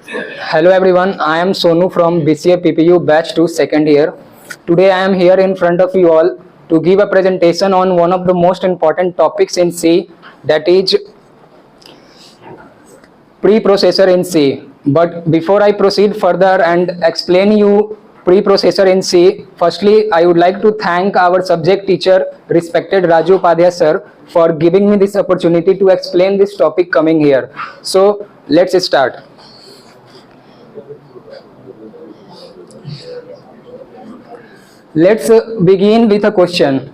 Hello everyone, I am Sonu from BCA PPU batch 2 second year. Today I am here in front of you all to give a presentation on one of the most important topics in C, that is preprocessor in C. But before I proceed further and explain you preprocessor in C, firstly I would like to thank our subject teacher, respected Raju Upadhyay sir, for giving me this opportunity to explain this topic coming here. So let's start. Let's begin with a question.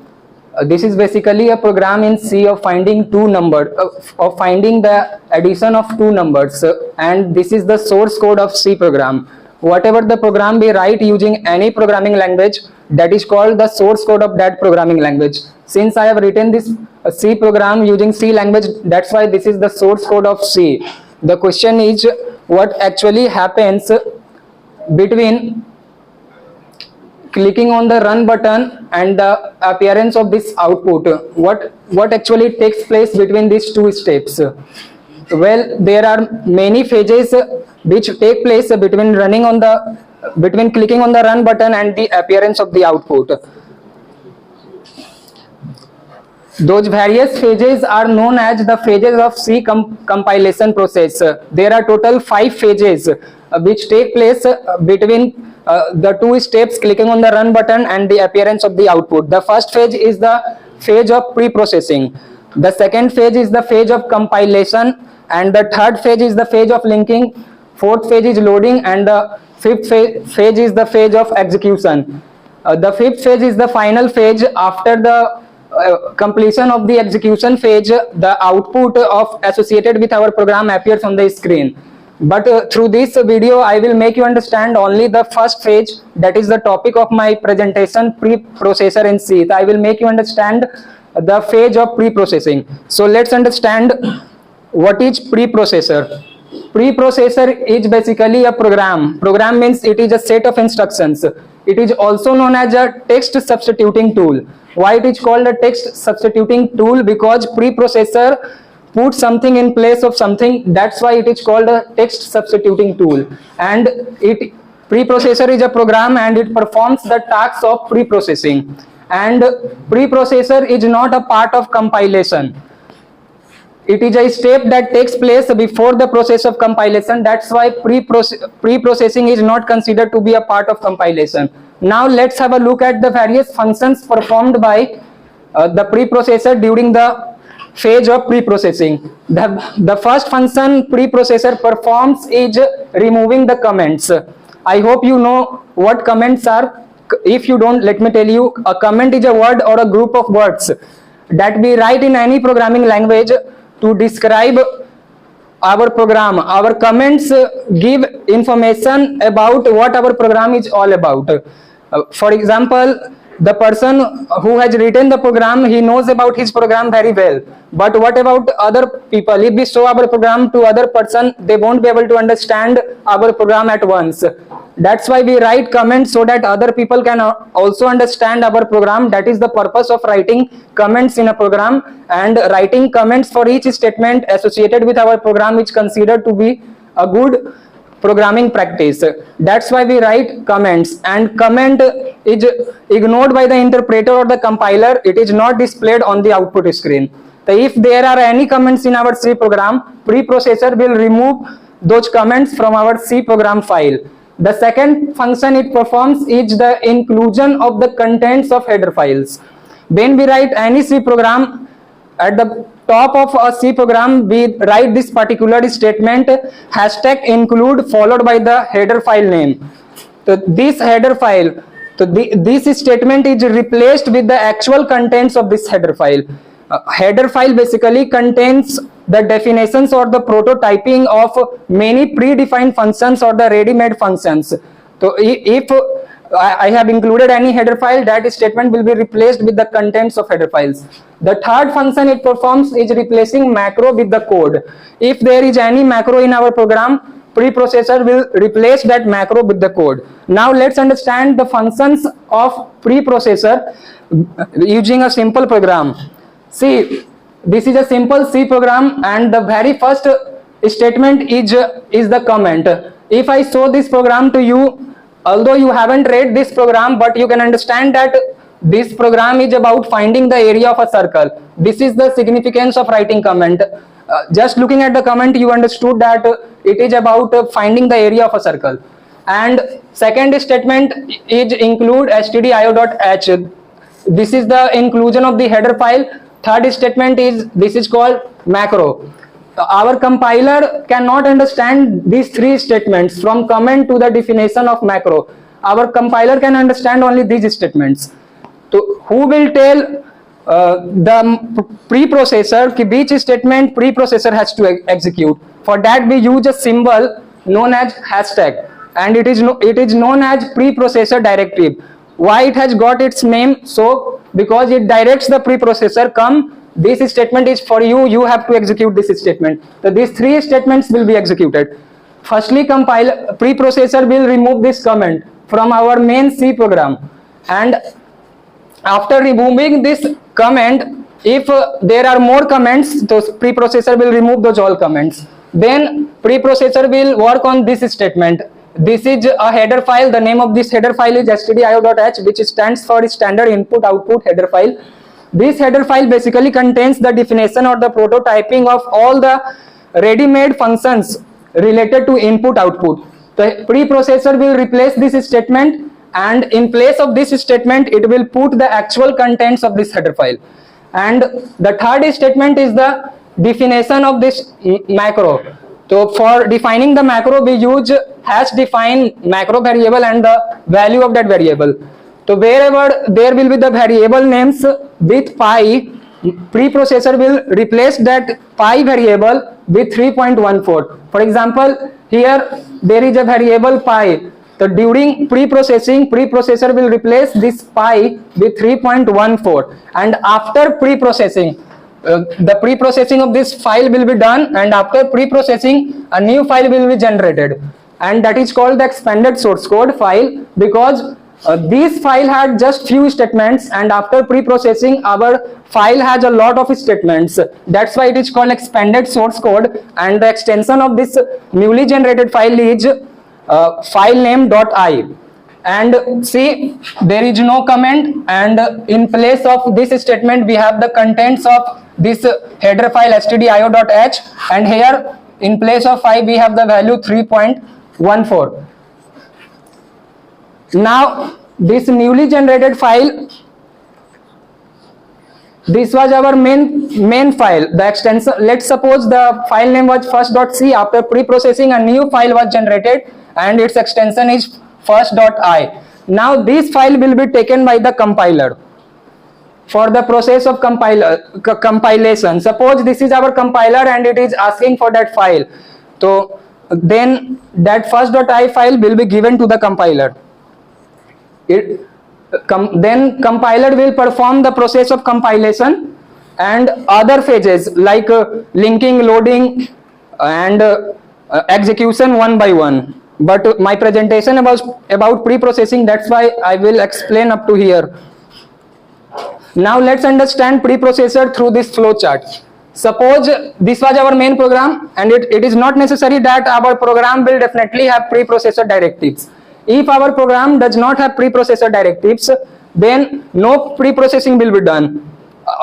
This is basically a program in C of finding two numbers, of finding the addition of two numbers, and this is the source code of C program. Whatever the program we write using any programming language, that is called the source code of that programming language. Since I have written this C program using C language, that's why this is the source code of C. The question is, what actually happens between clicking on the run button and the appearance of this output? What actually takes place between these two steps? Well, there are many phases which take place between clicking on the run button and the appearance of the output. Those various phases are known as the phases of C compilation process. There are total 5 phases which take place between the two steps, clicking on the run button and the appearance of the output. The first phase is the phase of pre-processing. The second phase is the phase of compilation, and the third phase is the phase of linking. Fourth phase is loading, and the fifth phase is the phase of execution. The fifth phase is the final phase. After the completion of the execution phase, the output of associated with our program appears on the screen. But through this video I will make you understand only the first phase, that is the topic of my presentation, preprocessor in C. I will make you understand the phase of preprocessing. So let's understand what is preprocessor. Preprocessor is basically a program. Program means it is a set of instructions. It is also known as a text substituting tool. Why it is called a text substituting tool? Because preprocessor put something in place of something, that's why it is called a text substituting tool. And preprocessor is a program and it performs the tasks of preprocessing. And preprocessor is not a part of compilation. It is a step that takes place before the process of compilation. That's why preprocessing is not considered to be a part of compilation. Now let's have a look at the various functions performed by the preprocessor during the phase of preprocessing. The first function preprocessor performs is removing the comments. I hope you know what comments are. If you don't, let me tell you. A comment is a word or a group of words that we write in any programming language to describe our program. Our comments give information about what our program is all about. For example, the person who has written the program, he knows about his program very well. But what about other people? If we show our program to other person, they won't be able to understand our program at once. That's why we write comments, so that other people can also understand our program. That is the purpose of writing comments in a program. And writing comments for each statement associated with our program is considered to be a good programming practice. That's why we write comments, and comment is ignored by the interpreter or the compiler. It is not displayed on the output screen. So if there are any comments in our C program, preprocessor will remove those comments from our C program file. The second function it performs is the inclusion of the contents of header files. When we write any C program, at the top of a C program we write this particular statement, #include followed by the header file name. So this header file, this statement is replaced with the actual contents of this header file. Header file basically contains the definitions or the prototyping of many predefined functions or the ready-made functions. So if I have included any header file, that statement will be replaced with the contents of header files. The third function it performs is replacing macro with the code. If there is any macro in our program, preprocessor will replace that macro with the code. Now let's understand the functions of preprocessor using a simple program. See, this is a simple C program, and the very first statement is the comment. if I show this program to you, although you haven't read this program, but you can understand that this program is about finding the area of a circle. This is the significance of writing comment. Just looking at the comment, you understood that it is about finding the area of a circle. And second statement is include stdio.h. This is the inclusion of the header file. Third statement is, this is called macro. Our compiler cannot understand these three statements from comment to the definition of macro. Our compiler can understand only these statements. So who will tell the preprocessor ki which statement preprocessor has to execute? For that we use a symbol known as hashtag, and it is known as preprocessor directive. Why it has got its name? So because it directs the preprocessor, come, this statement is for you, you have to execute this statement. So these three statements will be executed. Firstly, preprocessor will remove this comment from our main C program, and after removing this comment, if there are more comments, the preprocessor will remove those all comments. Then preprocessor will work on this statement. This is a header file. The name of this header file is stdio.h, which stands for standard input output header file. This header file basically contains the definition or the prototyping of all the ready-made functions related to input output. The preprocessor will replace this statement, and in place of this statement it will put the actual contents of this header file. And the third statement is the definition of this macro. So for defining the macro, we use hash define macro variable and the value of that variable. So wherever there will be the variable names with pi, preprocessor will replace that pi variable with 3.14. For example, here there is a variable pi. So during preprocessing, preprocessor will replace this pi with 3.14, and after preprocessing, the preprocessing of this file will be done, and after preprocessing a new file will be generated, and that is called the expanded source code file, because this file had just few statements, and after preprocessing our file has a lot of statements. That's why it is called expanded source code, and the extension of this newly generated file is file name.i. And see, there is no comment, and in place of this statement we have the contents of this header file stdio.h, and here in place of 5 we have the value 3.14. Now this newly generated file, this was our main file. The extension, let's suppose the file name was first.c. After preprocessing, a new file was generated and its extension is first.i. Now this file will be taken by the compiler for the process of compilation. Suppose this is our compiler and it is asking for that file. So then that first.i file will be given to the compiler. Then compiler will perform the process of compilation and other phases like linking, loading, and execution one by one. But my presentation about preprocessing, that's why I will explain up to here. Now let's understand preprocessor through this flow chart. Suppose this was our main program, and it is not necessary that our program will definitely have preprocessor directives. If our program does not have preprocessor directives, then no preprocessing will be done.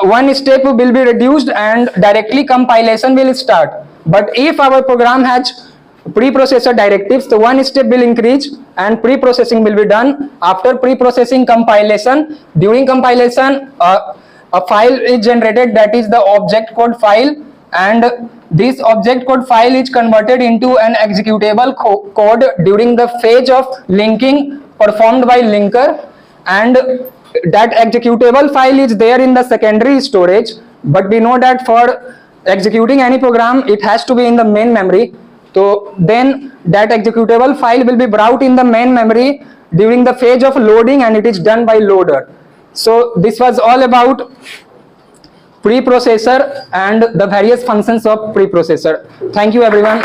One step will be reduced and directly compilation will start. But if our program has preprocessor directives, the one step will increase and preprocessing will be done. After preprocessing, compilation. During compilation, a file is generated, that is the object code file, and this object code file is converted into an executable code during the phase of linking performed by linker, and that executable file is there in the secondary storage. But we know that for executing any program it has to be in the main memory. So then that executable file will be brought in the main memory during the phase of loading, and it is done by loader. So this was all about preprocessor and the various functions of preprocessor. Thank you everyone.